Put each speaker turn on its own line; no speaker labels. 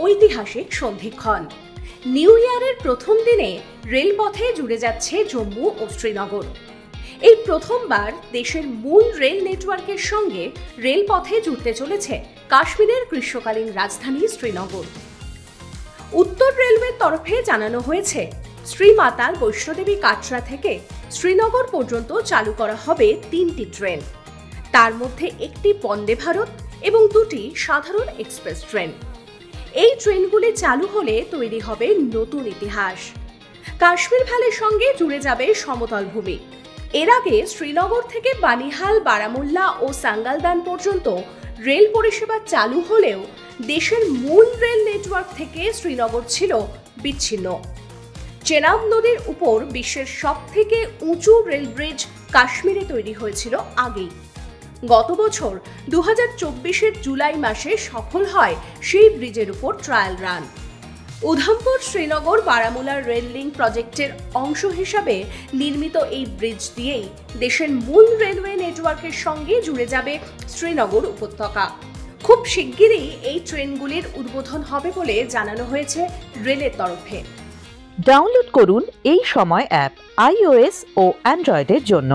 ঐতিহাসিক সন্ধিক্ষণ। নিউ ইয়ারের প্রথম দিনে রেলপথে জুড়ে যাচ্ছে জম্মু ও শ্রীনগর। এই প্রথমবার দেশের মূল রেল নেটওয়ার্কের সঙ্গে রেলপথে জুড়তে চলেছে কাশ্মীরের গ্রীষ্মকালীন রাজধানী শ্রীনগর। উত্তর রেলওয়ের তরফে জানানো হয়েছে, শ্রীমাতার বৈষ্ণোদেবী কাটরা থেকে শ্রীনগর পর্যন্ত চালু করা হবে 3টি ট্রেন। তার মধ্যে একটি বন্দে ভারত এবং 2টি সাধারণ এক্সপ্রেস ট্রেন। এই ট্রেনগুলি চালু হলে তৈরি হবে নতুন ইতিহাস। কাশ্মীর ভ্যালির সঙ্গে জুড়ে যাবে সমতল ভূমি। এর আগে শ্রীনগর থেকে বানিহাল, বারামুল্লা ও সাঙ্গালদান পর্যন্ত রেল পরিষেবা চালু হলেও দেশের মূল রেল নেটওয়ার্ক থেকে শ্রীনগর ছিল বিচ্ছিন্ন। চেনাব নদীর উপর বিশ্বের সবথেকে উঁচু রেল ব্রিজ কাশ্মীরে তৈরি হয়েছিল আগেই। গত বছর 2024-এর জুলাই মাসে সফল হয় সেই ব্রিজের উপর trial run. Udhampur Srinagar Baramulla rail link প্রজেক্টের অংশ হিসাবে নির্মিত এই ব্রিজ দিয়েই দেশের মূল রেলওয়ে নেটওয়ার্কের সঙ্গে জুড়ে যাবে শ্রীনগর উপত্যকা। খুব শিগগিরই এই ট্রেনগুলির উদ্বোধন হবে বলে জানানো হয়েছে রেলের তরফে।
ডাউনলোড করুন এই সময় অ্যাপ iOS ও অ্যান্ড্রয়েডের জন্য।